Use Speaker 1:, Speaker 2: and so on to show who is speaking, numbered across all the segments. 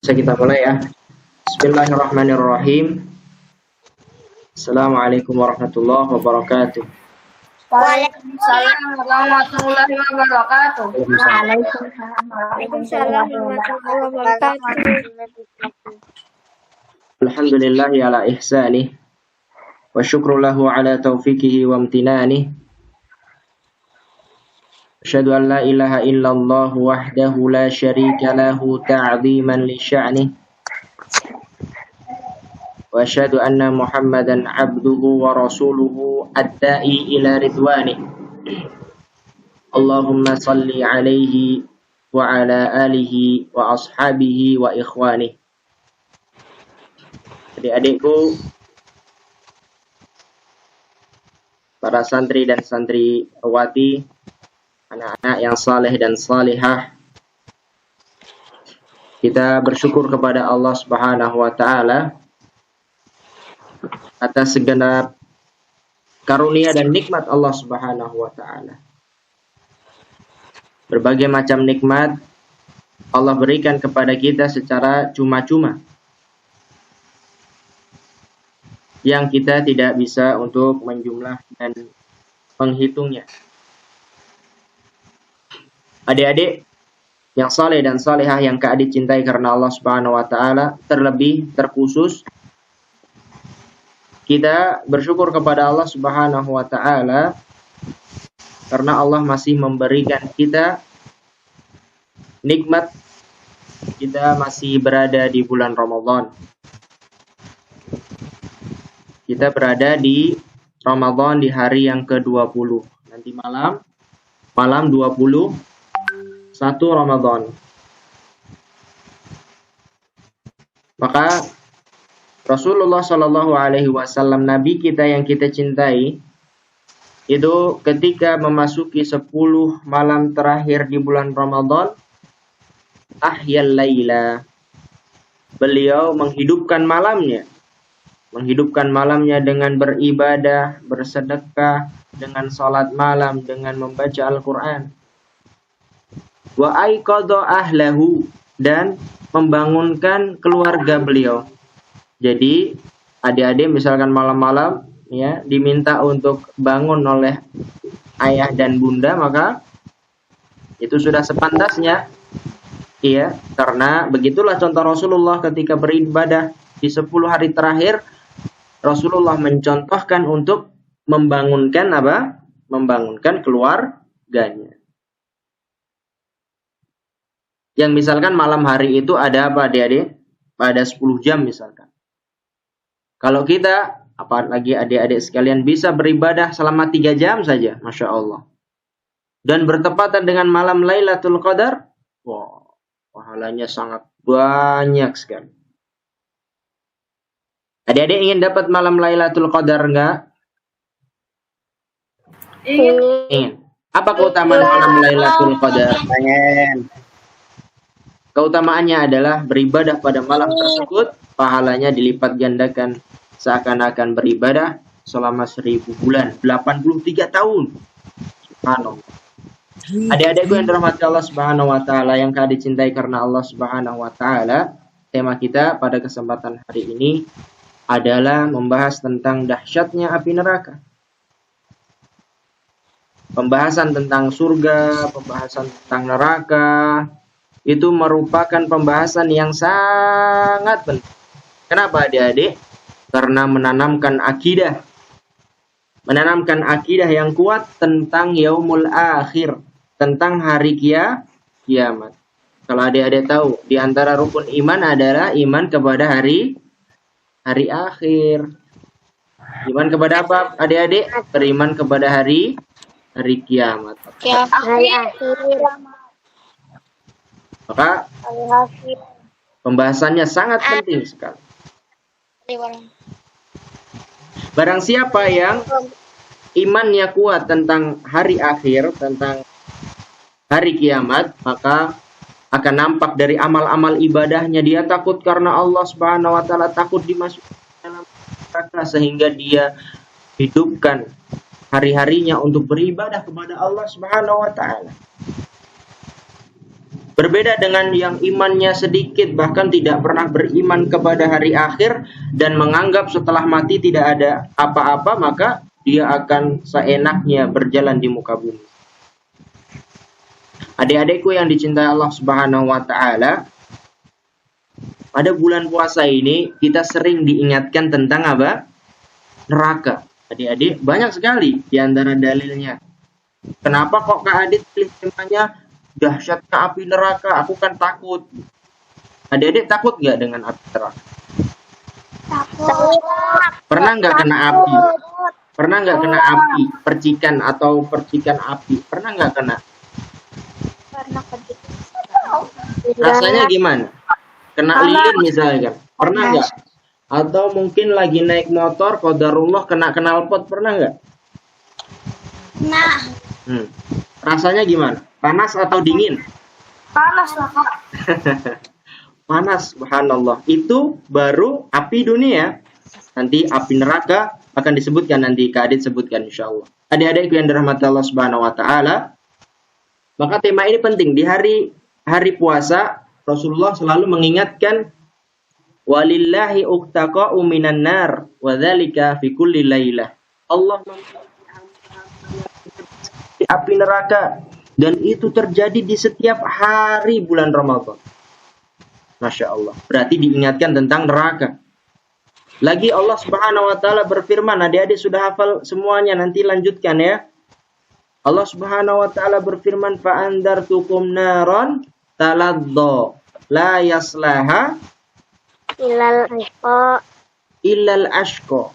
Speaker 1: Bisa kita mulai ya. Bismillahirrahmanirrahim. Assalamualaikum warahmatullahi wabarakatuh.
Speaker 2: Waalaikumsalam warahmatullahi wabarakatuh.
Speaker 3: Waalaikumsalam warahmatullahi wabarakatuh.
Speaker 1: Alhamdulillahi ala ihsanih wa syukru lahu ala taufiqihi wa amtinanih. Asyhadu an la ilaha illallah wahdahu la syarika lahu ta'ziman li sya'nih. Wa asyhadu anna Muhammadan abduhu wa rasuluhu ad-da'i ila ridwanih. Allahumma salli alaihi wa ala alihi wa ashabihi wa ikhwanih. Adik-adikku, para santri dan santriwati, anak-anak yang saleh dan salihah, kita bersyukur kepada Allah Subhanahu wa taala atas segenap karunia dan nikmat Allah Subhanahu wa taala. Berbagai macam nikmat Allah berikan kepada kita secara cuma-cuma, yang kita tidak bisa untuk menjumlah dan menghitungnya. Adik-adik yang saleh dan salihah yang Kak Adi cintai karena Allah Subhanahu wa taala, terlebih terkhusus kita bersyukur kepada Allah Subhanahu wa taala karena Allah masih memberikan kita nikmat, kita masih berada di bulan Ramadan. Kita berada di Ramadan di hari yang ke-20. Nanti malam 21 Ramadan. Maka Rasulullah Shallallahu Alaihi Wasallam, Nabi kita yang kita cintai, itu ketika memasuki 10 malam terakhir di bulan Ramadan, ahyal laila, beliau menghidupkan malamnya dengan beribadah, bersedekah, dengan salat malam, dengan membaca Al-Quran. Wa aiqadha ahlahu, dan membangunkan keluarga beliau. Jadi adik-adik misalkan malam-malam ya diminta untuk bangun oleh ayah dan bunda, maka itu sudah sepantasnya, ya, karena begitulah contoh Rasulullah ketika beribadah di 10 hari terakhir. Rasulullah mencontohkan untuk membangunkan apa? Membangunkan keluarganya. Yang misalkan malam hari itu ada apa adik-adik? Ada 10 jam misalkan. Kalau kita, apalagi adik-adik sekalian, bisa beribadah selama 3 jam saja, Masya Allah. Dan bertepatan dengan malam Lailatul Qadar, wah, pahalanya sangat banyak sekali. Adik-adik ingin dapat malam Lailatul Qadar enggak? Ingin. Apa keutamaan malam Lailatul Qadar? Pengen. Keutamaannya adalah beribadah pada malam tersebut, pahalanya dilipat gandakan seakan-akan beribadah selama 1000 bulan, 83 tahun. Subhanallah. Adik-adikku yang dirahmati Allah Subhanahu wa taala, yang Kak dicintai karena Allah Subhanahu wa taala, tema kita pada kesempatan hari ini adalah membahas tentang dahsyatnya api neraka. Pembahasan tentang surga, pembahasan tentang neraka, itu merupakan pembahasan yang sangat penting. Kenapa adik-adik? Karena menanamkan akidah yang kuat tentang yaumul akhir, tentang hari kiamat. Kalau adik-adik tahu, di antara rukun iman adalah iman kepada hari akhir. Iman kepada apa adik-adik? Beriman kepada hari kiamat.
Speaker 3: Hari akhir.
Speaker 1: Maka pembahasannya sangat penting sekali. Barang siapa yang imannya kuat tentang hari akhir, tentang hari kiamat, maka akan nampak dari amal-amal ibadahnya dia takut karena Allah Subhanahu wa taala, takut dimasukkan dalam neraka, sehingga dia hidupkan hari-harinya untuk beribadah kepada Allah Subhanahu wa taala. Berbeda dengan yang imannya sedikit, bahkan tidak pernah beriman kepada hari akhir dan menganggap setelah mati tidak ada apa-apa, maka dia akan seenaknya berjalan di muka bumi. Adik-adikku yang dicintai Allah Subhanahu wa taala, pada bulan puasa ini kita sering diingatkan tentang apa? Neraka. Adik-adik, banyak sekali di antara dalilnya. Kenapa kok Kak Adit pilih temanya dahsyatnya api neraka? Aku kan takut. Adik-adik takut nggak dengan api neraka?
Speaker 3: Takut.
Speaker 1: Pernah nggak kena api? Pernah nggak kena api? Percikan atau percikan api? Pernah nggak kena?
Speaker 3: Pernah pergi.
Speaker 1: Rasanya gimana? Kena lilin misalnya. Pernah nggak? Atau mungkin lagi naik motor, qadarullah kena knalpot, pernah nggak?
Speaker 3: Nah,
Speaker 1: Rasanya gimana? Panas atau dingin?
Speaker 2: Panas lah Kak.
Speaker 1: Panas, subhanallah. Itu baru api dunia. Nanti api neraka akan disebutkan, nanti Kak Adit sebutkan insyaallah. Adik-adikku yang dirahmati Allah Subhanahu wa taala, maka tema ini penting. Di hari puasa Rasulullah selalu mengingatkan walillahi uqtaqa'u minan nar wa dzalika fi kulli lailah. Allah di api neraka dan itu terjadi di setiap hari bulan Ramadan. Masya Allah. Berarti diingatkan tentang neraka. Lagi Allah Subhanahu wa taala berfirman, adik-adik sudah hafal semuanya, nanti lanjutkan ya. Allah Subhanahu wa taala berfirman, fa andartukum naron taladdo la yaslaha illal ashqa.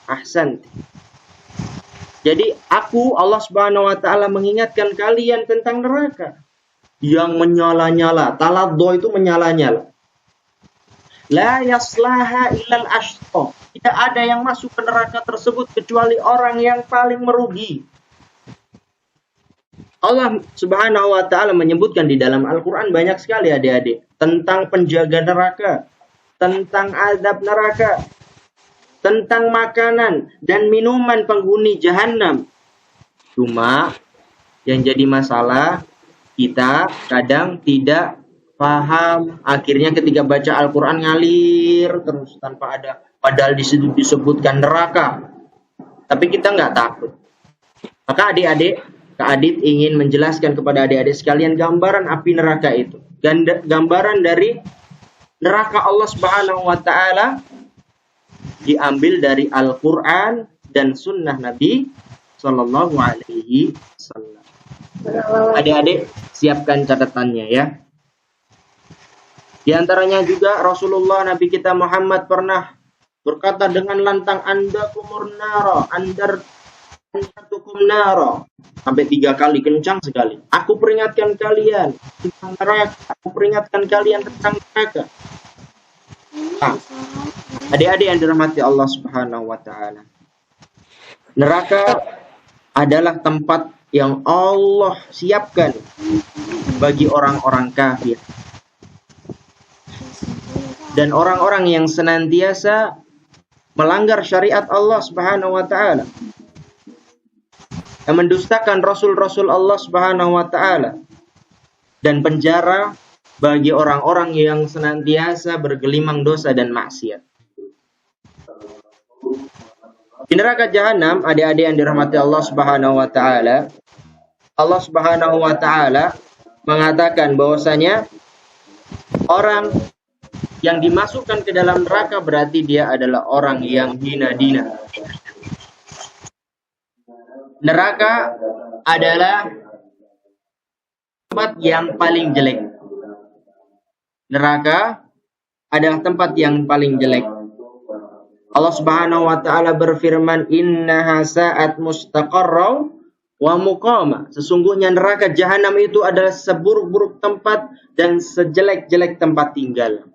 Speaker 1: Ahsan. Jadi Allah Subhanahu wa taala mengingatkan kalian tentang neraka yang menyala-nyala. Taladdo itu menyala-nyala. La yaslaha illal ashqa. Tidak ada yang masuk ke neraka tersebut kecuali orang yang paling merugi. Allah Subhanahu wa taala menyebutkan di dalam Al-Qur'an banyak sekali adik-adik tentang penjaga neraka, tentang azab neraka, tentang makanan dan minuman penghuni jahanam. Cuma yang jadi masalah kita kadang tidak paham. Akhirnya ketika baca Al-Qur'an ngalir terus tanpa ada, padahal di situ disebutkan neraka. Tapi kita nggak takut. Maka adik-adik, Kak Adit ingin menjelaskan kepada adik-adik sekalian gambaran api neraka itu. Gambaran dari neraka Allah Subhanahu wa taala diambil dari Al-Qur'an dan sunnah Nabi sallallahu alaihi wasallam. Adik-adik siapkan catatannya ya. Di antaranya juga Rasulullah Nabi kita Muhammad pernah berkata dengan lantang, andakumur nara, andartukum nara. Sampai 3 kali, kencang sekali. Aku peringatkan kalian tentang neraka. Aku peringatkan kalian tentang neraka. Adik-adik yang dirahmati Allah Subhanahu wa taala. Neraka adalah tempat yang Allah siapkan bagi orang-orang kafir. Dan orang-orang yang senantiasa melanggar syariat Allah Subhanahu wa taala, yang mendustakan rasul-rasul Allah Subhanahu wa taala, dan penjara bagi orang-orang yang senantiasa bergelimang dosa dan maksiat. Di neraka jahanam, adik-adik yang dirahmati Allah Subhanahu wa taala, Allah Subhanahu wa taala mengatakan bahwasanya orang yang dimasukkan ke dalam neraka berarti dia adalah orang yang hina dina. Neraka adalah tempat yang paling jelek. Neraka adalah tempat yang paling jelek. Allah Subhanahu wa taala berfirman, innaha sa'at mustaqarra wa muqama. Sesungguhnya neraka jahanam itu adalah seburuk-buruk tempat dan sejelek-jelek tempat tinggal.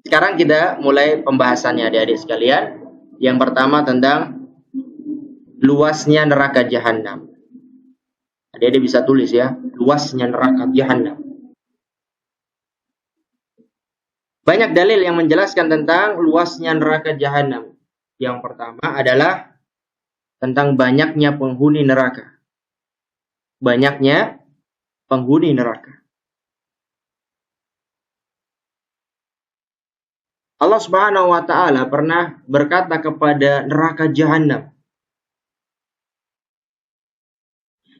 Speaker 1: Sekarang kita mulai pembahasannya adik-adik sekalian. Yang pertama tentang luasnya neraka jahanam. Adik-adik bisa tulis ya, luasnya neraka jahanam. Banyak dalil yang menjelaskan tentang luasnya neraka jahanam. Yang pertama adalah tentang banyaknya penghuni neraka. Banyaknya penghuni neraka. Allah Subhanahu wa taala pernah berkata kepada neraka jahanam,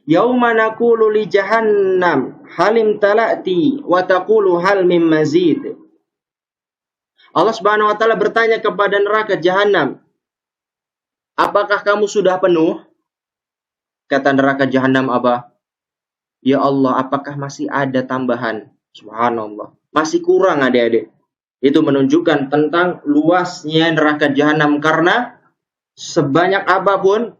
Speaker 1: "Yauma naqulu li jahannam halim talati wa taqulu hal mim mazid." Allah Subhanahu wa taala bertanya kepada neraka jahanam, "Apakah kamu sudah penuh?" Kata neraka jahanam apa? "Ya Allah, apakah masih ada tambahan?" Subhanallah. Masih kurang, adik-adik. Itu menunjukkan tentang luasnya neraka jahanam, karena sebanyak apapun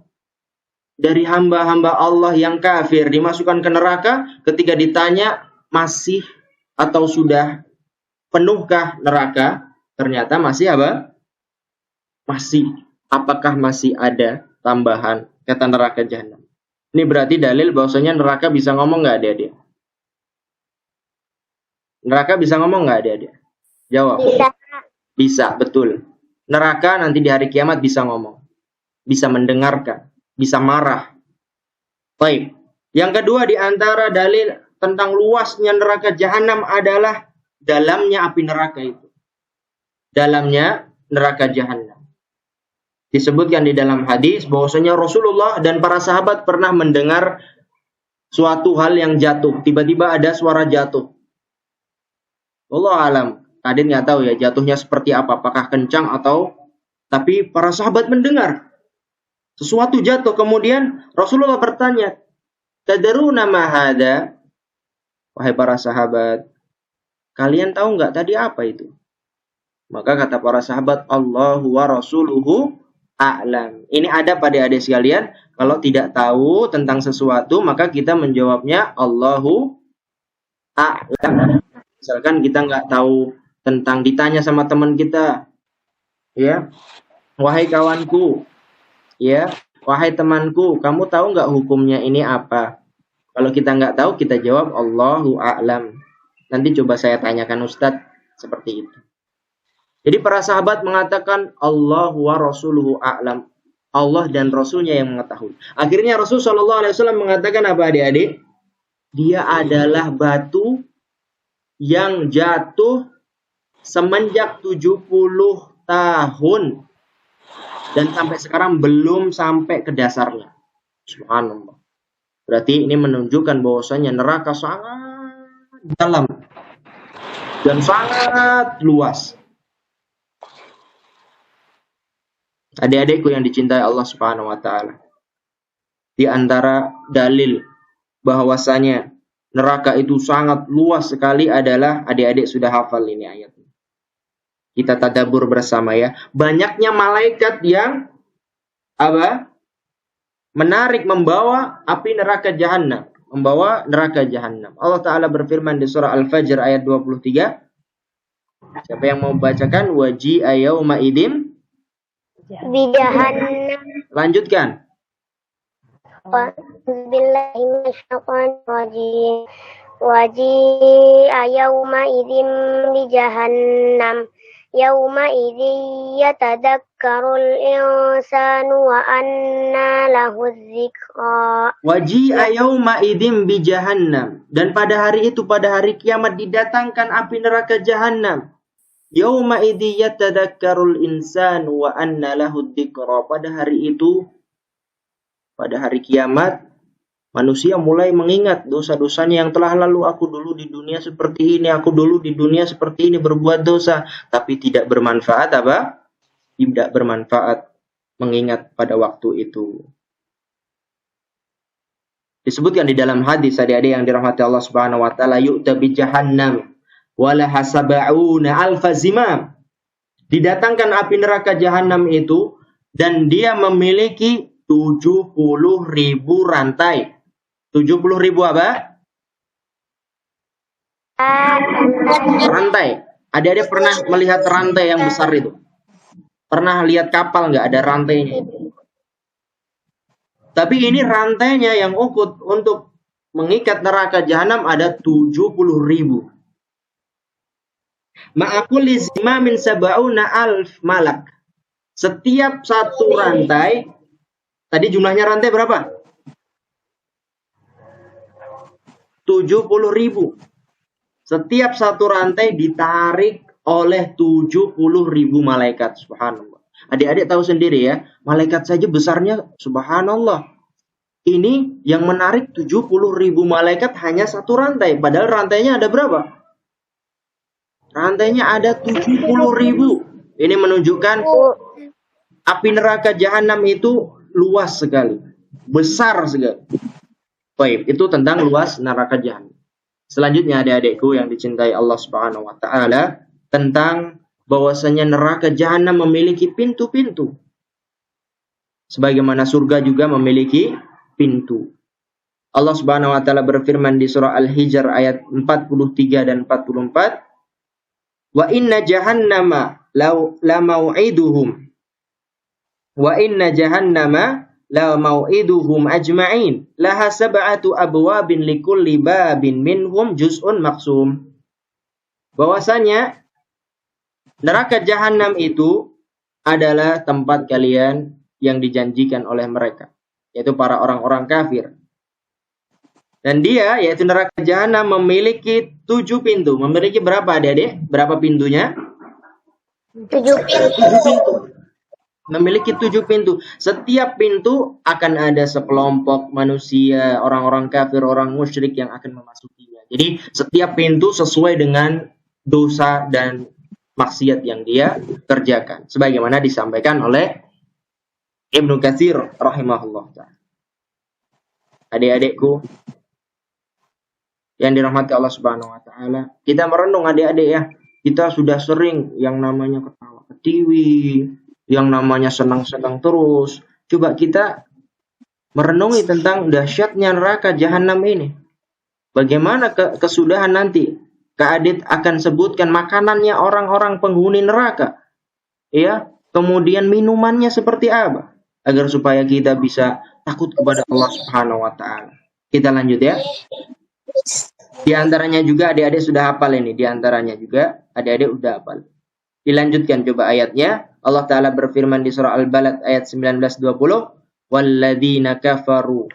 Speaker 1: dari hamba-hamba Allah yang kafir dimasukkan ke neraka, ketika ditanya masih atau sudah penuhkah neraka, ternyata masih apa? Masih. Apakah masih ada tambahan? Kata neraka jahanam. Ini berarti dalil bahwasanya neraka bisa ngomong nggak, adik-adik? Neraka bisa ngomong nggak, adik-adik? Jawab.
Speaker 3: Bisa.
Speaker 1: Bisa, betul. Neraka nanti di hari kiamat bisa ngomong. Bisa mendengarkan. Bisa marah. Baik. Yang kedua di antara dalil tentang luasnya neraka jahanam adalah dalamnya api neraka itu. Dalamnya neraka jahanam. Disebutkan di dalam hadis bahwasanya Rasulullah dan para sahabat pernah mendengar suatu hal yang jatuh. Tiba-tiba ada suara jatuh. Wallahu alam. Kadin nggak tahu ya jatuhnya seperti apa. Apakah kencang atau... Tapi para sahabat mendengar sesuatu jatuh. Kemudian Rasulullah bertanya, "Tadaruna ma hada?" Wahai para sahabat, kalian tahu nggak tadi apa itu? Maka kata para sahabat, "Allahu wa rasuluhu a'lam." Ini ada pada adik sekalian, kalau tidak tahu tentang sesuatu, maka kita menjawabnya Allahu a'lam. Misalkan kita nggak tahu tentang, ditanya sama teman kita, ya, "Wahai kawanku, ya, wahai temanku, kamu tahu nggak hukumnya ini apa?" Kalau kita nggak tahu, kita jawab Allahu a'lam. Nanti coba saya tanyakan Ustadz, seperti itu. Jadi para sahabat mengatakan Allahu wa rasuluhu a'lam. Allah dan Rasulnya yang mengetahui. Akhirnya Rasul SAW mengatakan apa, adik-adik? Dia adalah batu yang jatuh semenjak 70 tahun. Dan sampai sekarang belum sampai ke dasarnya. Subhanallah. Berarti ini menunjukkan bahwasanya neraka sangat dalam. Dan sangat luas. Adik-adikku yang dicintai Allah Subhanahu wa taala. Di antara dalil bahwasanya neraka itu sangat luas sekali adalah, adik-adik sudah hafal ini ayat. Kita tadabbur bersama ya. Banyaknya malaikat yang apa? Menarik, membawa api neraka jahanam, membawa neraka jahanam. Allah taala berfirman di surah Al-Fajr ayat 23. Siapa yang mau bacakan? Waji'a yauma idzin
Speaker 3: Di jahannam.
Speaker 1: Lanjutkan.
Speaker 3: Billahi minasyaitonir rajim. Waji'a yauma idzin di jahannam. Yauma idzi yatadakkarul insanu wa anna lahu dzikra.
Speaker 1: Waji'a yauma idzin bi jahannam. Dan pada hari itu, pada hari kiamat, didatangkan api neraka jahanam. Yauma idzi yatadakkarul insanu wa anna lahu dzikra. Pada hari itu, pada hari kiamat, manusia mulai mengingat dosa-dosanya yang telah lalu. Aku dulu di dunia seperti ini, aku dulu di dunia seperti ini, berbuat dosa, tapi tidak bermanfaat apa? Tidak bermanfaat mengingat pada waktu itu. Disebutkan di dalam hadis, adik-adik yang dirahmati Allah Subhanahu wa taala, yu'ta bi jahannam walaha sab'una alfa zimam. Didatangkan api neraka jahanam itu dan dia memiliki 70.000 rantai. 70.000 apa? Rantai. Adik-adik pernah melihat rantai yang besar itu? Pernah lihat kapal nggak ada rantainya? Tapi ini rantainya yang ukut untuk mengikat neraka jahanam ada 70.000. Ma'akulli zimamin sab'una alf malak. Setiap satu rantai, tadi jumlahnya rantai berapa? 70.000. Setiap satu rantai ditarik oleh 70.000 malaikat. Subhanallah. Adik-adik tahu sendiri ya, malaikat saja besarnya subhanallah. Ini yang menarik 70.000 malaikat hanya satu rantai. Padahal rantainya ada berapa? Rantainya ada 70.000. Ini menunjukkan api neraka jahanam itu luas sekali. Besar sekali. Baik, itu tentang luas neraka jahanam. Selanjutnya adik-adikku yang dicintai Allah Subhanahu wa taala, tentang bahwasanya neraka jahanam memiliki pintu-pintu. Sebagaimana surga juga memiliki pintu. Allah Subhanahu wa taala berfirman di surah Al-Hijr ayat 43 dan 44, "Wa inna jahannama la mau'iduhum. Wa inna jahannama la mau'iduhum ajma'in. Laha sab'atu abwabin likulli babin minhum juz'un maqsum." Bahwasanya neraka jahanam itu adalah tempat kalian yang dijanjikan oleh mereka, yaitu para orang-orang kafir. Dan dia, yaitu neraka jahanam, memiliki 7 pintu. Memiliki berapa adik-adik? Berapa pintunya?
Speaker 3: 7 pintu.
Speaker 1: 7 pintu. Memiliki 7 pintu. Setiap pintu akan ada sekelompok manusia, orang-orang kafir, orang musyrik yang akan memasukinya. Jadi setiap pintu sesuai dengan dosa dan maksiat yang dia kerjakan. Sebagaimana disampaikan oleh Ibnu Katsir rahimahullah ta'ala. Adik-adikku yang dirahmati Allah Subhanahu wa taala, kita merenung adik-adik ya. Kita sudah sering yang namanya ketawa ketiwi, yang namanya senang-senang terus. Coba kita merenungi tentang dahsyatnya neraka jahanam ini. Bagaimana kesudahan nanti? Kak Adit akan sebutkan makanannya orang-orang penghuni neraka. Ya, kemudian minumannya seperti apa? Agar supaya kita bisa takut kepada Allah Subhanahu wa taala. Kita lanjut ya. Di antaranya juga adik-adik sudah hafal ini. Di antaranya juga adik-adik sudah hafal. Dilanjutkan coba ayatnya. Allah Ta'ala berfirman di surah Al-Balad ayat 19-20. Walladzina kafaru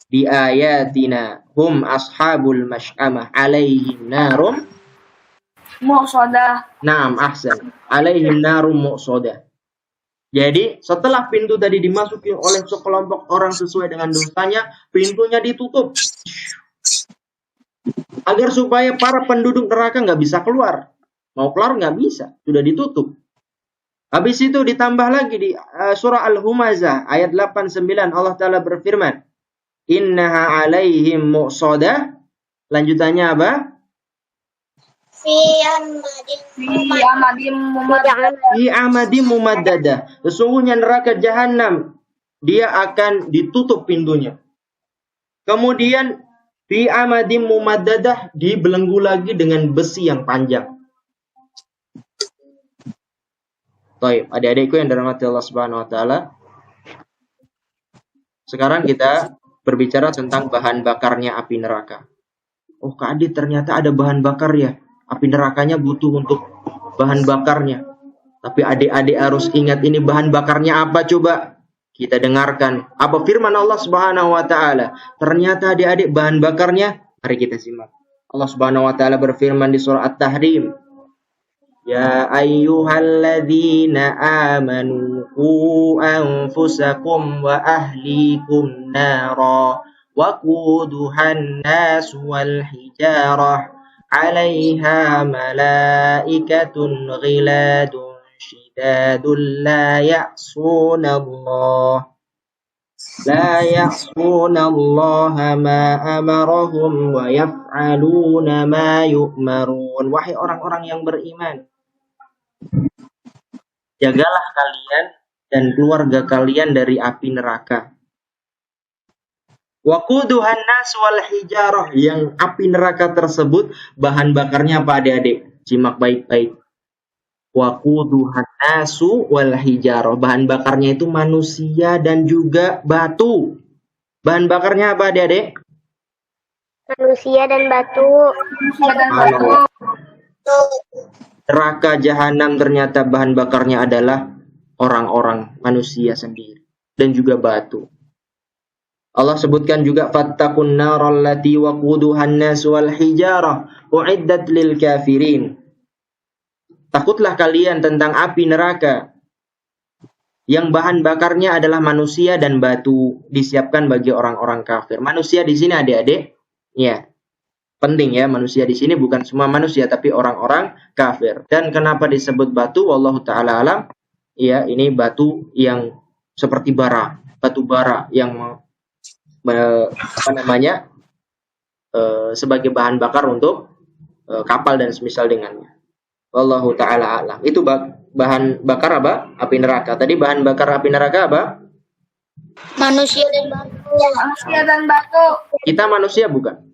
Speaker 1: bi ayatina hum ashabul mash'amah alaihim narum
Speaker 2: muqsadah.
Speaker 1: Naam, ahsan. Alaihim narum muqsadah. Jadi setelah pintu tadi dimasuki oleh sekelompok orang sesuai dengan dosanya, pintunya ditutup. Agar supaya para penduduk neraka nggak bisa keluar. Mau keluar nggak bisa, sudah ditutup. Habis itu ditambah lagi di surah Al-Humazah ayat 89 Allah Ta'ala berfirman, Innaha alaihim muqsadah. Lanjutannya apa?
Speaker 3: Fi
Speaker 1: amadin mumaddadah. Sesungguhnya neraka jahanam dia akan ditutup pintunya. Kemudian fi amadin mumaddadah dibelenggu lagi dengan besi yang panjang. Baik, adik-adikku yang dirahmati Allah Subhanahu wa taala. Sekarang kita berbicara tentang bahan bakarnya api neraka. Oh, Kak Adit, ternyata ada bahan bakar ya. Api nerakanya butuh untuk bahan bakarnya. Tapi adik-adik harus ingat ini bahan bakarnya apa coba? Kita dengarkan apa firman Allah Subhanahu wa taala. Ternyata adik-adik bahan bakarnya, mari kita simak. Allah Subhanahu wa taala berfirman di surah At-Tahrim. Ya ayyuhalladzina amanu qu anfusakum wa ahlikum nara waquduhan nas wal hijarah 'alaiha malaikatun ghiladun shidadun la ya'sunallaha ma amarahum wa yaf'aluna ma yu'marun. Wahai orang-orang yang beriman, jagalah kalian dan keluarga kalian dari api neraka. Waquduhan nas wal hijarah, yang api neraka tersebut bahan bakarnya apa adik-adik? Simak baik-baik. Waquduhan nasu wal hijarah, bahan bakarnya itu manusia dan juga batu. Bahan bakarnya apa adik-adik?
Speaker 3: manusia dan batu.
Speaker 1: Neraka jahanam ternyata bahan bakarnya adalah orang-orang manusia sendiri dan juga batu. Allah sebutkan juga fattaqun naral lati waquduhan nas wal hijarah uiddat lil kafirin. Takutlah kalian tentang api neraka yang bahan bakarnya adalah manusia dan batu, disiapkan bagi orang-orang kafir. Manusia di sini adik-adik, ya. Penting ya, manusia di sini bukan semua manusia tapi orang-orang kafir. Dan kenapa disebut batu? Wallahu taala alam. Ya, ini batu yang seperti bara, batu bara yang sebagai bahan bakar untuk kapal dan semisal dengannya. Wallahu taala alam. Itu bahan bakar apa? Api neraka. Tadi bahan bakar api neraka apa?
Speaker 3: Manusia dan batu.
Speaker 2: Manusia dan batu.
Speaker 1: Kita manusia bukan?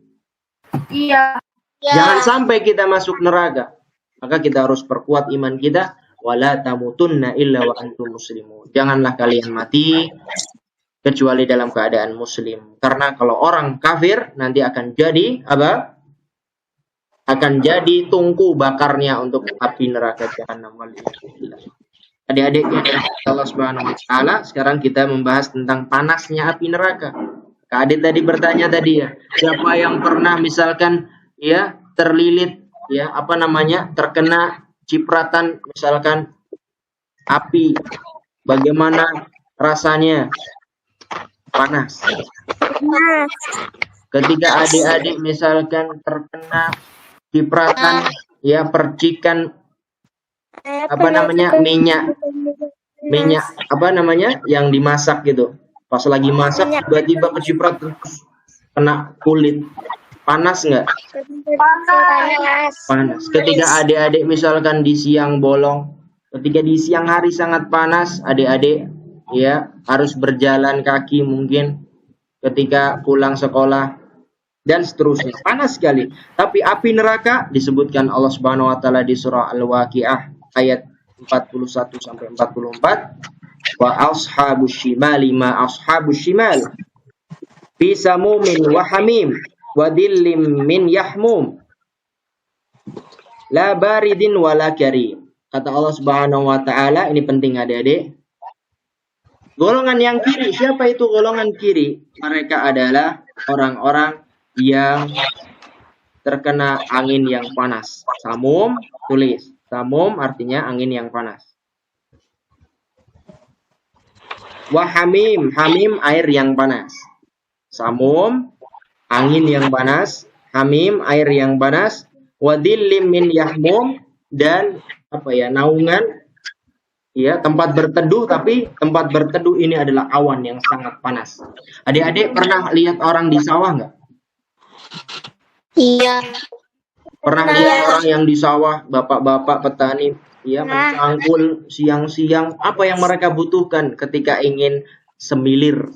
Speaker 2: Iya.
Speaker 1: Jangan sampai kita masuk neraka. Maka kita harus perkuat iman kita. Wala tamutunna illa wa antum muslimun. Janganlah kalian mati kecuali dalam keadaan muslim. Karena kalau orang kafir nanti akan jadi apa? Akan jadi tungku bakarnya untuk api neraka jahannam. Adik-adik yang Allah Subhanahu wa taala, sekarang kita membahas tentang panasnya api neraka. Kak Adit tadi bertanya tadi ya, siapa yang pernah misalkan ya terlilit ya terkena cipratan misalkan api, bagaimana rasanya? Panas. Ketika adik-adik misalkan terkena cipratan ya percikan minyak yang dimasak gitu. Pas lagi masak tiba-tiba keciprat kena kulit. Panas nggak? Panas. Ketika adik-adik misalkan di siang bolong, ketika di siang hari sangat panas, adik-adik ya harus berjalan kaki mungkin ketika pulang sekolah dan seterusnya. Panas sekali. Tapi api neraka disebutkan Allah Subhanahu wa taala di surah Al-Waqiah ayat 41 sampai 44. Wa ashabus shimali ma ashabus shimal fi samumin wa hamim wa dhillim min yahmum la baridin wala karim. Kata Allah Subhanahu wa taala, ini penting adik-adik. Golongan yang kiri, siapa itu golongan kiri? Mereka adalah orang-orang yang terkena angin yang panas. Samum, tulis. Samum artinya angin yang panas. Wahamim, hamim air yang panas. Samum, angin yang panas. Hamim, air yang panas. Wadillim min yahmum, dan naungan, ya tempat berteduh, tapi tempat berteduh ini adalah awan yang sangat panas. Adik-adik pernah lihat orang di sawah nggak?
Speaker 3: Iya.
Speaker 1: Pernah lihat orang yang di sawah, bapak-bapak petani, ya mencangkul siang-siang. Apa yang mereka butuhkan ketika ingin semilir,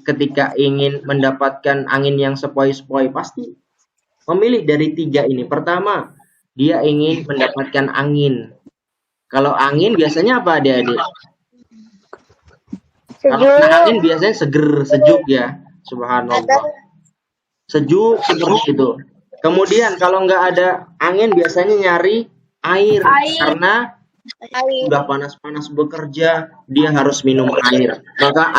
Speaker 1: ketika ingin mendapatkan angin yang sepoi-sepoi, pasti memilih dari tiga ini. Pertama, dia ingin mendapatkan angin. Kalau angin biasanya apa adik-adik? Kalau angin biasanya seger, sejuk ya. Subhanallah. Sejuk seperti itu. Kemudian kalau nggak ada angin biasanya nyari air. Karena udah panas-panas bekerja, dia harus minum air. Maka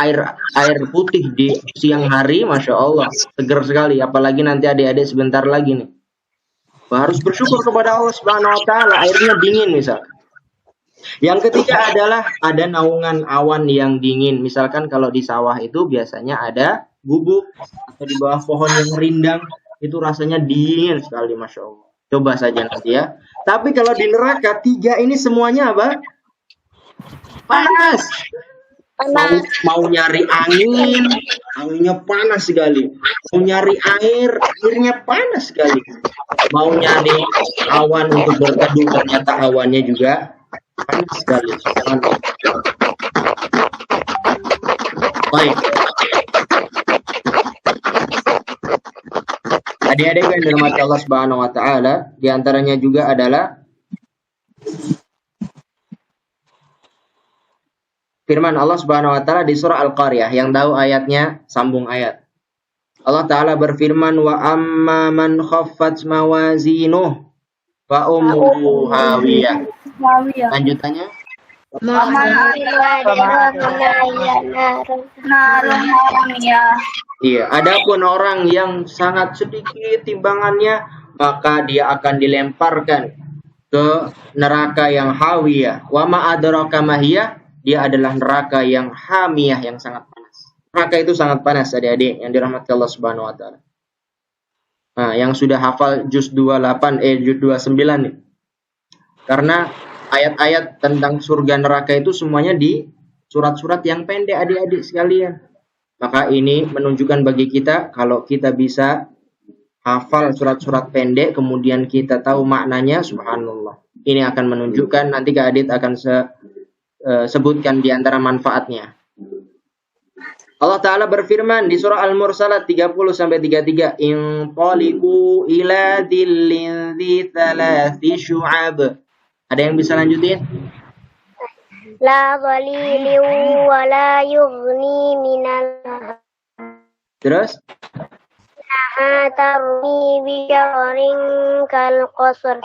Speaker 1: air putih di siang hari, Masya Allah, seger sekali. Apalagi nanti adik-adik sebentar lagi nih. Harus bersyukur kepada Allah Subhanahu wa taala, airnya dingin misal. Yang ketiga adalah ada naungan awan yang dingin. Misalkan kalau di sawah itu biasanya ada gubuk atau di bawah pohon yang rindang, itu rasanya dingin sekali, Masya Allah. Coba saja nanti ya. Tapi kalau di neraka, tiga ini semuanya apa? Panas. Mau nyari angin, anginnya panas sekali. Mau nyari air, airnya panas sekali. Mau nyari awan untuk berteduh, ternyata awannya juga panas sekali. Baik. Adik-adik yang dirahmati Allah Subhanahu wa taala, di antaranya juga adalah firman Allah Subhanahu wa taala di surah Al-Qaryah. Yang tahu ayatnya sambung ayat. Allah taala berfirman, wa amma man khaffat mawazinuh fa ummuhu hawiyah. Lanjutannya, Iya, adapun orang yang sangat sedikit timbangannya, maka dia akan dilemparkan ke neraka yang hawiyah. Wa ma adraka ma hiya, dia adalah neraka yang hamiyah, yang sangat panas. Neraka itu sangat panas, adik-adik yang dirahmati Allah Subhanahu wa taala. Nah, yang sudah hafal juz 28 juz 29 nih. Karena ayat-ayat tentang surga neraka itu semuanya di surat-surat yang pendek, adik-adik sekalian. Maka ini menunjukkan bagi kita kalau kita bisa hafal surat-surat pendek kemudian kita tahu maknanya, subhanallah. Ini akan menunjukkan, nanti Kak Adit akan sebutkan di antara manfaatnya. Allah Ta'ala berfirman di surah Al-Mursalat 30-33, Inqalibu ila dhillin dhi thalathi syu'ab. Ada yang bisa lanjutin?
Speaker 3: La dhalilin wa la yughni minal.
Speaker 1: Terus?
Speaker 3: Naha tarmi bijarin kal qasr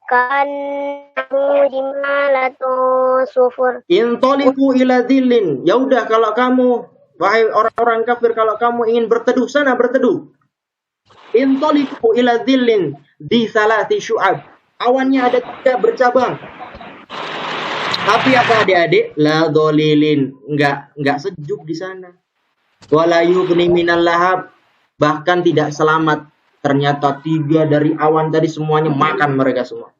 Speaker 3: ka'annahu jimalatun sufur.
Speaker 1: Intoliku ila dhillin. Ya udah, kalau kamu, wahai orang-orang kafir, kalau kamu ingin berteduh, sana berteduh. Intoliku ila dhillin di thalathi syu'ab. Awannya ada 3 bercabang. Tapi apa adik-adik? La dholilin, enggak sejuk di sana. Wala yughni minal lahab, bahkan tidak selamat. Ternyata 3 dari awan tadi semuanya makan mereka semua.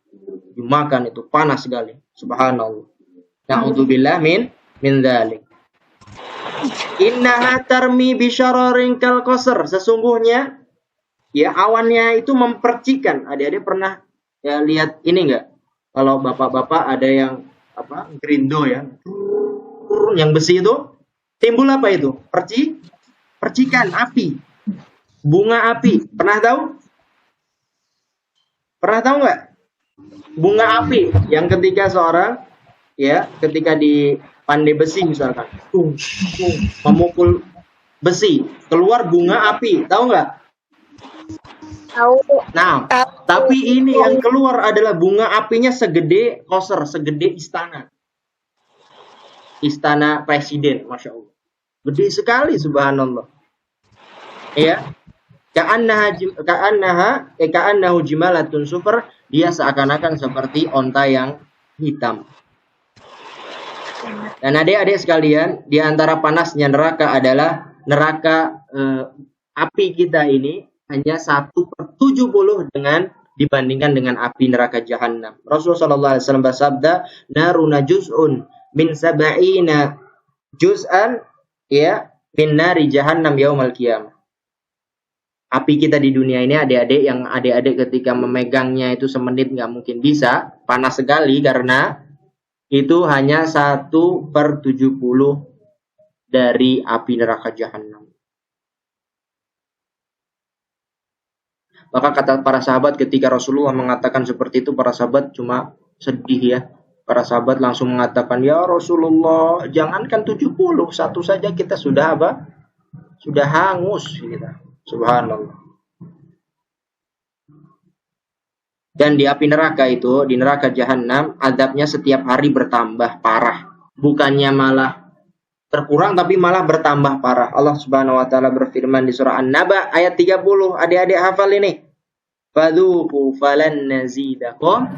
Speaker 1: Dimakan itu panas sekali. Subhanallah. Na'udzubillah min dzalik. Innaha tarmi bisyararin kal qasr. Sesungguhnya ya awannya itu mempercikan. Adik-adik pernah ya lihat ini enggak? Kalau bapak-bapak ada yang gerindo ya, yang besi itu timbul apa itu? Percikan api, bunga api. Pernah tahu nggak? Bunga api yang ketika seorang ketika di pandai besi misalkan, memukul besi, keluar bunga api, tahu nggak?
Speaker 3: Tahu.
Speaker 1: Nah, tapi ini yang keluar adalah bunga apinya segede Qasr, segede istana. Istana presiden, Masya Allah. Gede sekali, subhanallah. Ya. Ka'annahu jimalatun sufur, dia seakan-akan seperti onta yang hitam. Dan adik-adik sekalian, di antara panasnya neraka adalah neraka api kita ini hanya 1/70 dibandingkan dengan api neraka jahanam. Rasulullah SAW bersabda, naruna juz'un min sab'ina juz'an min nari jahannam yaumal qiyamah. Api kita di dunia ini adik-adik, yang adik-adik ketika memegangnya itu semenit nggak mungkin bisa, panas sekali karena itu hanya 1/70 dari api neraka jahanam. Maka kata para sahabat ketika Rasulullah mengatakan seperti itu, para sahabat cuma sedih ya. Para sahabat langsung mengatakan, ya Rasulullah, jangankan 70, satu saja kita sudah sudah hangus kita. Subhanallah. Dan di api neraka itu, di neraka jahanam, azabnya setiap hari bertambah parah. Bukannya malah berkurang, tapi malah bertambah parah. Allah Subhanahu wa taala berfirman di surah An-Naba ayat 30. Adik-adik hafal ini. Fadzuqu falan nazidakum.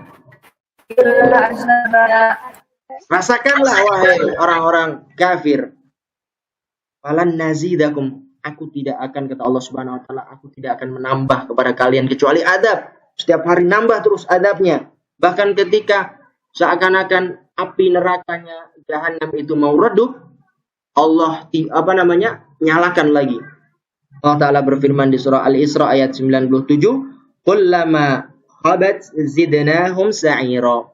Speaker 1: Rasakanlah wahai orang-orang kafir. Falan nazidakum. Aku tidak akan, kata Allah Subhanahu wa taala, aku tidak akan menambah kepada kalian kecuali adab. Setiap hari nambah terus adabnya. Bahkan ketika seakan-akan api nerakanya jahanam itu mau redup, Allah nyalakan lagi. Allah Ta'ala berfirman di surah Al-Isra ayat 97, kullama khabat zidnahum sa'ira.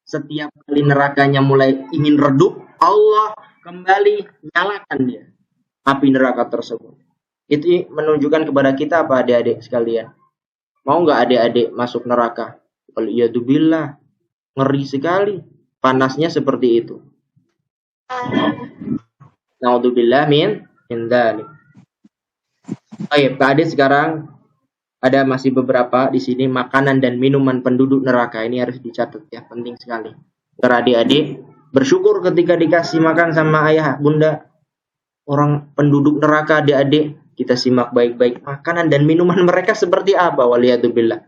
Speaker 1: Setiap kali nerakanya mulai ingin redup, Allah kembali nyalakan dia api neraka tersebut. Itu menunjukkan kepada kita apa, adik-adik sekalian? Mau nggak adik-adik masuk neraka? Waliyadzubillah, ngeri sekali. Panasnya seperti itu. Na'udzubillah min dzalik. Baik, Pak Adit, sekarang ada masih beberapa di sini makanan dan minuman penduduk neraka. Ini harus dicatat ya, penting sekali. Agar adik-adik Bersyukur ketika dikasih makan sama ayah, bunda. Orang penduduk neraka adik-adik, kita simak baik-baik makanan dan minuman mereka seperti apa, waliyadzubillah.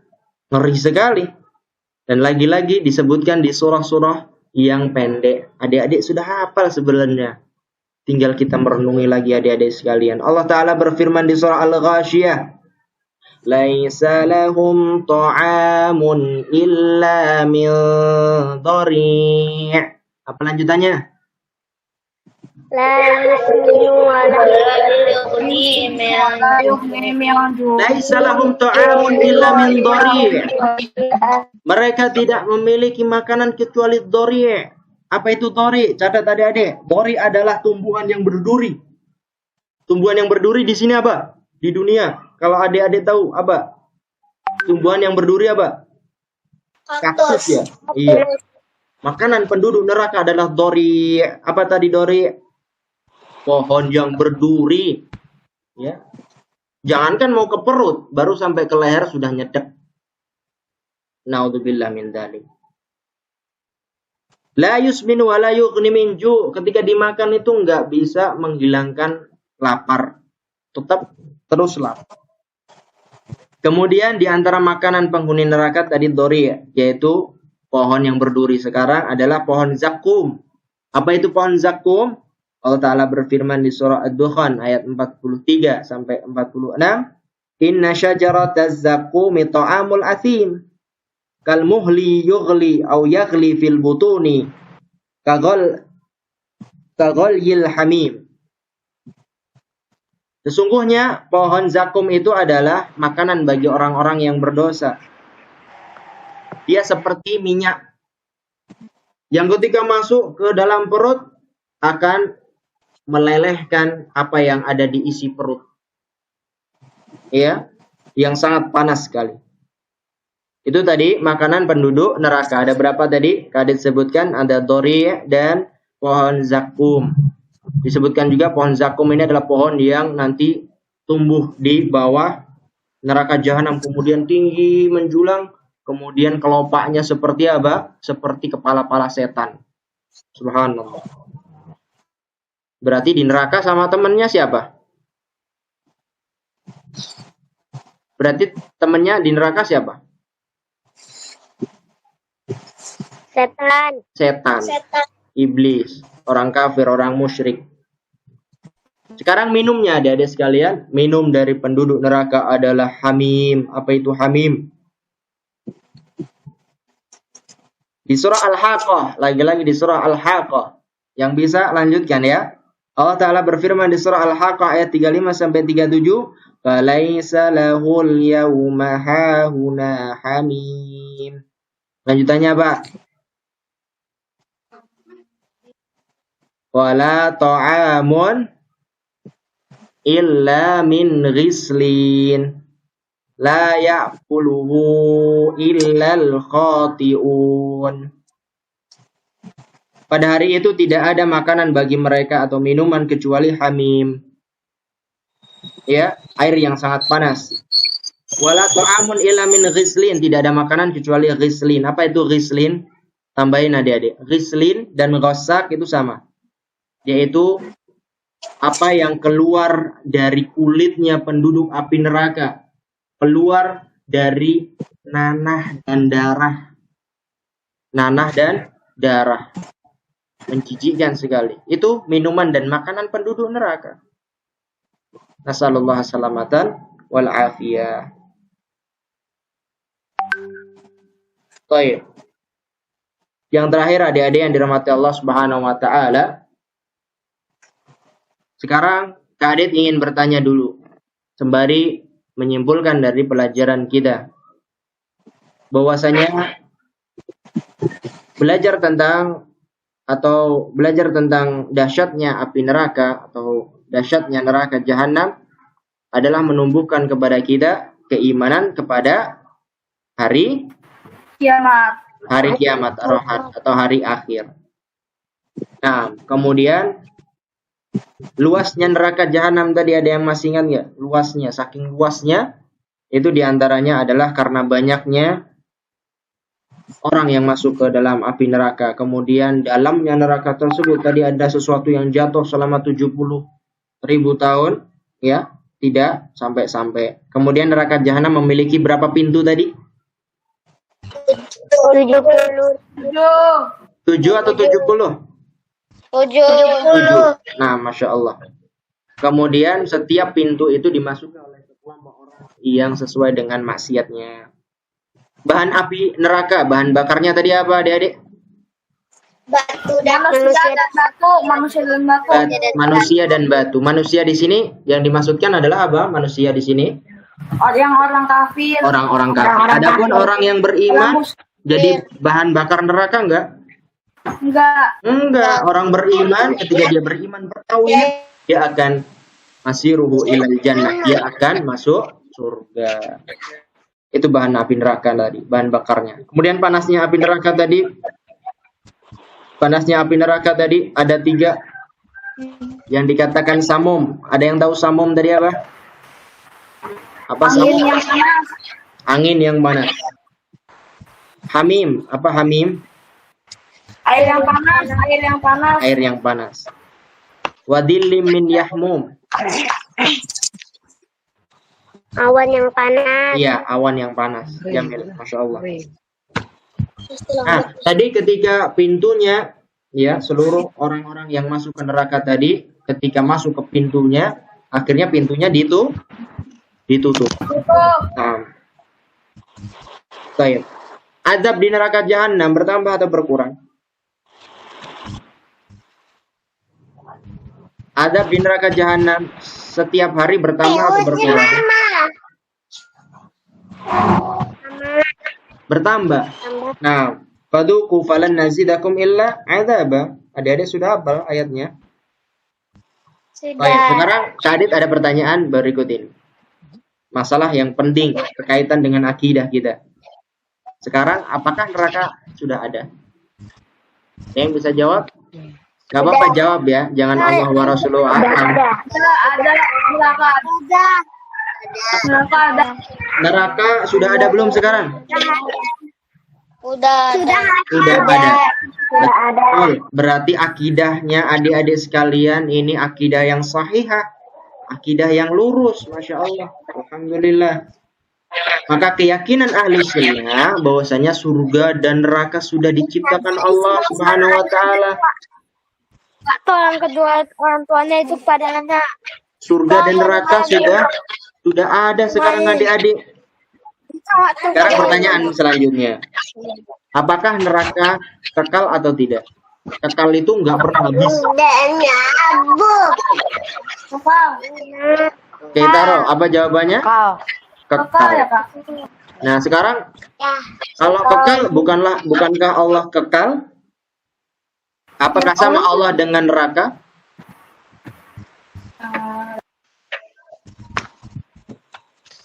Speaker 1: Ngeri sekali. Dan lagi-lagi disebutkan di surah-surah yang pendek. Adik-adik sudah hafal sebenarnya. Tinggal kita merenungi lagi adik-adik sekalian. Allah Ta'ala berfirman di surah Al-Ghashiyah. Laisa lahum ta'amun illa min dhari'. Apa lanjutannya?
Speaker 3: La yusminu wa la
Speaker 1: Laisa lahum ta'amun illa min dhari'. Mereka tidak memiliki makanan kecuali dhari'. Apa itu dhari'? Catat adik-adik. Dhari' adalah tumbuhan yang berduri. Tumbuhan yang berduri di sini apa? Di dunia. Kalau adik-adik tahu apa? Tumbuhan yang berduri apa? Kaktus ya? Iya. Makanan penduduk neraka adalah dhari'. Apa tadi dhari'? Pohon yang berduri, ya. Jangankan mau ke perut, baru sampai ke leher sudah nyedek. Naudzubillah min dzalik. La yusminu wa la yughni min ju'. Ketika dimakan itu enggak bisa menghilangkan lapar. Tetap terus lapar. Kemudian di antara makanan penghuni neraka tadi dhari', yaitu pohon yang berduri sekarang adalah pohon zakum. Apa itu pohon zakum? Allah Ta'ala berfirman di surah Ad-Dukhan ayat 43 sampai 46. Inna syajarataz zakumi ta'amul athim. Kal muhli yughli au yaghli fil butuni. Kaghalyil hamim. Sesungguhnya pohon zakum itu adalah makanan bagi orang-orang yang berdosa. Dia seperti minyak yang ketika masuk ke dalam perut akan melelehkan apa yang ada di isi perut. Ya, yang sangat panas sekali. Itu tadi makanan penduduk neraka. Ada berapa tadi? Kadit sebutkan ada dhari' dan pohon zakum. Disebutkan juga pohon zakum ini adalah pohon yang nanti tumbuh di bawah neraka jahanam, kemudian tinggi menjulang, kemudian kelopaknya seperti apa? Seperti kepala-kepala setan. Subhanallah. Berarti di neraka sama temannya siapa? Berarti temannya di neraka siapa?
Speaker 3: setan.
Speaker 1: Setan. Iblis. Orang kafir, orang musyrik. Sekarang minumnya adik-adik sekalian. Minum dari penduduk neraka adalah hamim. Apa itu hamim? Di surah Al-Haqqah. Lagi-lagi di surah Al-Haqqah. Yang bisa lanjutkan ya. Allah Ta'ala berfirman di surah Al-Haqqah ayat 35 sampai 37. Falaisa lahul yawma hahuna hamim. Lanjutannya apa? Wala ta'amun illa min ghislin. La ya'kuluhu illal khati'un. Pada hari itu tidak ada makanan bagi mereka atau minuman kecuali hamim. Ya, air yang sangat panas. Wala ta'amun illa min ghislin. Tidak ada makanan kecuali ghislin. Apa itu ghislin? Tambahin adik-adik. Ghislin dan ghassak itu sama. Yaitu apa yang keluar dari kulitnya penduduk api neraka. Keluar dari nanah dan darah. Nanah dan darah. Menjijikkan sekali. Itu minuman dan makanan penduduk neraka. Nasallallahu salamatan wal afiyah. Baik. Yang terakhir adik-adik yang dirahmati Allah Subhanahu wa taala. Sekarang Kak Adit ingin bertanya dulu sembari menyimpulkan dari pelajaran kita bahwasanya belajar tentang dahsyatnya api neraka atau dahsyatnya neraka jahanam adalah menumbuhkan kepada kita keimanan kepada hari
Speaker 2: Kiamat.
Speaker 1: atau hari akhir. Nah, kemudian luasnya neraka jahanam tadi ada yang masih ingat nggak? Luasnya, saking luasnya itu diantaranya adalah karena banyaknya orang yang masuk ke dalam api neraka, kemudian dalamnya neraka tersebut tadi ada sesuatu yang jatuh selama 70.000 tahun, ya, tidak sampai-sampai. Kemudian neraka jahanam memiliki berapa pintu tadi?
Speaker 3: 70.
Speaker 1: 7 atau 70?
Speaker 3: 70.
Speaker 1: 7. Nah, Masya Allah. Kemudian setiap pintu itu dimasuki oleh sekelompok orang yang sesuai dengan maksiatnya. Bahan api neraka, bahan bakarnya tadi apa, adik-adik?
Speaker 3: Batu dan
Speaker 2: Manusia dan batu. Manusia dan batu.
Speaker 1: Manusia dan batu. Manusia di sini yang dimaksudkan adalah apa? Manusia di sini
Speaker 2: Orang-orang kafir.
Speaker 1: orang-orang kafir. Adapun orang yang beriman jadi bahan bakar neraka enggak? Enggak. Orang beriman ketika dia beriman bertauhid, dia akan masiruhu ilal jannah. Dia akan masuk surga. Itu bahan api neraka tadi, bahan bakarnya. Kemudian panasnya api neraka tadi. Panasnya api neraka tadi ada 3 yang dikatakan samum. Ada yang tahu samum tadi apa? Apa samum?
Speaker 2: Angin yang panas.
Speaker 1: Angin yang panas. Hamim, apa hamim?
Speaker 2: Air yang panas. Air yang panas.
Speaker 1: Air yang panas. Wadillim min yahmum.
Speaker 3: awan yang panas.
Speaker 1: Iya, awan yang panas. Jamil, Masya Allah. Nah, tadi ketika pintunya, ya, seluruh orang-orang yang masuk ke neraka tadi, ketika masuk ke pintunya, akhirnya pintunya ditutup. Nah, baik. Azab di neraka jahanam bertambah atau berkurang? Azab di neraka jahanam setiap hari bertambah atau berkurang? Bertambah. Nah, faduku falan nazidakum illa adzaba. Adik-adik sudah hafal ayatnya? Baik, sekarang Kadit ada pertanyaan berikut ini. Masalah yang penting berkaitan dengan akidah kita. Sekarang, apakah neraka sudah ada? Yang bisa jawab? Gak apa-apa jawab ya. Jangan Allah wa Rasuluhu a'lam.
Speaker 2: Ada neraka. Neraka ada.
Speaker 1: Neraka sudah ada belum sekarang?
Speaker 3: Sudah
Speaker 1: Sudah ada. Betul. Berarti akidahnya adik-adik sekalian ini akidah yang sahihah. Akidah yang lurus. Masya Allah. Alhamdulillah. Maka keyakinan ahli sunnah bahwasanya surga dan neraka sudah diciptakan Allah Subhanahu wa taala.
Speaker 3: orang kedua orang tuanya itu pada anak.
Speaker 1: Surga dan neraka sudah ada sekarang adik-adik. Sekarang pertanyaan selanjutnya. Apakah neraka kekal atau tidak? Kekal itu nggak pernah habis. Oke, taruh. Apa jawabannya?
Speaker 2: Kekal ya,
Speaker 1: Kekal.
Speaker 2: Kak?
Speaker 1: Nah, sekarang kalau kekal bukankah Allah kekal? Apakah sama Allah dengan neraka?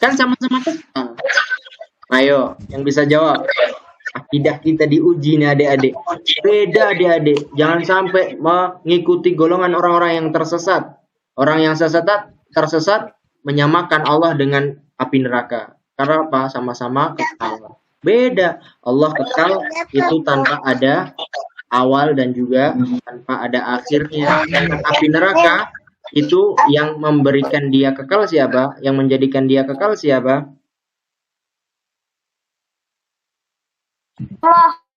Speaker 1: Kan sama-sama kekal. Ayo, yang bisa jawab. Akidah kita diuji nih adik-adik. Beda adik-adik. Jangan sampai mengikuti golongan orang-orang yang tersesat. Orang yang tersesat menyamakan Allah dengan api neraka. Karena apa? Sama-sama kekal. Beda. Allah kekal itu tanpa ada awal dan juga tanpa ada akhirnya. Dan api neraka itu yang memberikan dia kekal siapa? Yang menjadikan dia kekal siapa?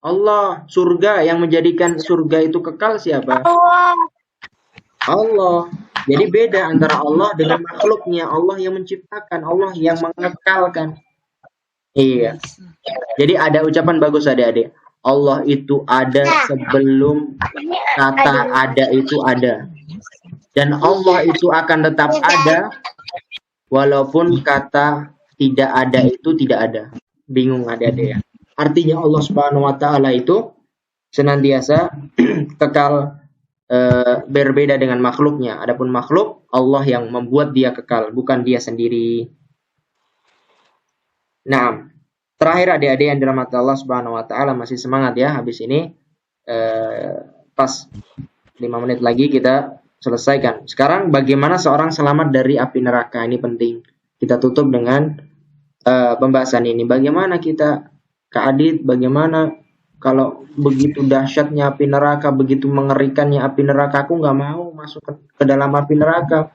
Speaker 1: Allah. Surga yang menjadikan surga itu kekal siapa? Allah. Jadi beda antara Allah dengan makhluknya. Allah yang menciptakan, Allah yang mengekalkan. Iya. Jadi ada ucapan bagus adik-adik. Allah itu ada sebelum kata ada itu ada. Dan Allah itu akan tetap ada walaupun kata tidak ada itu tidak ada. Bingung adik-adik ya. Artinya Allah Subhanahu wa taala itu senantiasa kekal, berbeda dengan makhluknya. Adapun makhluk, Allah yang membuat dia kekal, bukan dia sendiri. Nah, terakhir adik-adik yang dirahmati Allah Subhanahu wa taala, masih semangat ya habis ini. Pas 5 menit lagi kita selesaikan. Sekarang bagaimana seorang selamat dari api neraka? Ini penting. Kita tutup dengan pembahasan ini. Bagaimana kita Kak Adit, bagaimana kalau begitu dahsyatnya api neraka, begitu mengerikannya api neraka, aku nggak mau masuk ke dalam api neraka.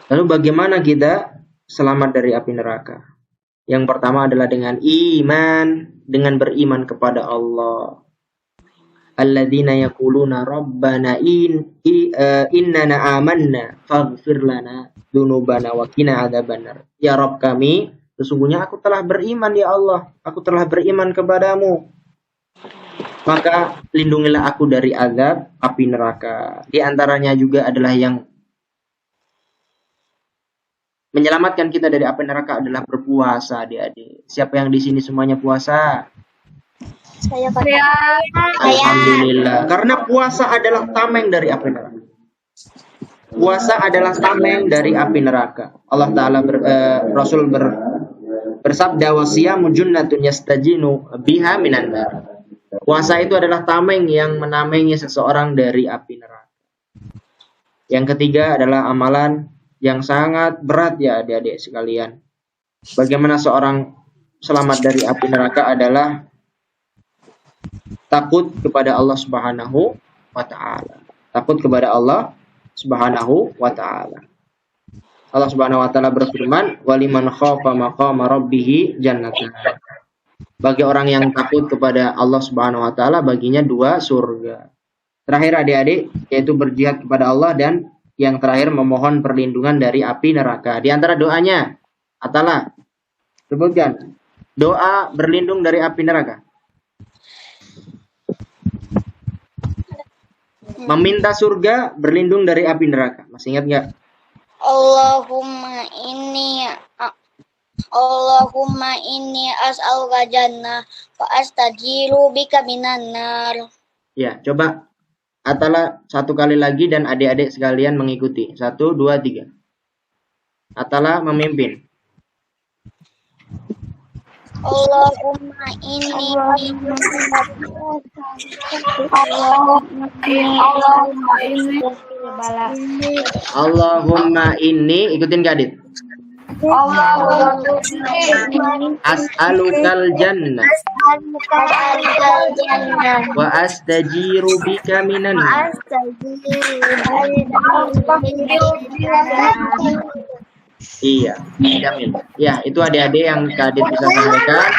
Speaker 1: Lalu bagaimana kita selamat dari api neraka? Yang pertama adalah dengan iman, dengan beriman kepada Allah. Alladzina yaquluna rabbana innana amanna faghfir lana dzunubana wa qina adzabannar. Ya Rabb kami, sesungguhnya aku telah beriman ya Allah, aku telah beriman kepadamu. Maka lindungilah aku dari azab api neraka. Di antaranya juga adalah yang menyelamatkan kita dari api neraka adalah berpuasa, adik-adik. Siapa yang di sini semuanya puasa?
Speaker 3: Saya Pak.
Speaker 1: Alhamdulillah. Karena puasa adalah tameng dari api neraka. Puasa adalah tameng dari api neraka. Allah Ta'ala Rasul bersabda, wasiyamu junnatun yastajinu biha minan nar. Puasa itu adalah tameng yang menamengi seseorang dari api neraka. Yang ketiga adalah amalan yang sangat berat ya adik-adik sekalian. Bagaimana seorang selamat dari api neraka adalah takut kepada Allah Subhanahu wa ta'ala. Takut kepada Allah Subhanahu wa ta'ala. Allah Subhanahu wa ta'ala berfirman, waliman khafa maqama rabbih jannatan. Bagi orang yang takut kepada Allah Subhanahu wa ta'ala, baginya 2 surga. Terakhir adik-adik, yaitu berjihad kepada Allah, dan yang terakhir memohon perlindungan dari api neraka. Di antara doanya, Atala, sebutkan doa berlindung dari api neraka. Meminta surga, berlindung dari api neraka. Masih ingat nggak?
Speaker 3: Allahumma inni as'aluka jannah wa astajiru bika minan nar.
Speaker 1: Ya, coba Atala 1 kali lagi dan adik-adik sekalian mengikuti. 1, 2, 3. Atala memimpin.
Speaker 3: Allahumma inni
Speaker 1: Allahumma inni, ikutin Kak Adit. As'alukal jannah wa astajiru bika minan nar. Iya, Jamil. Ya, itu adik-adik yang Kak Adit bisa sampaikan.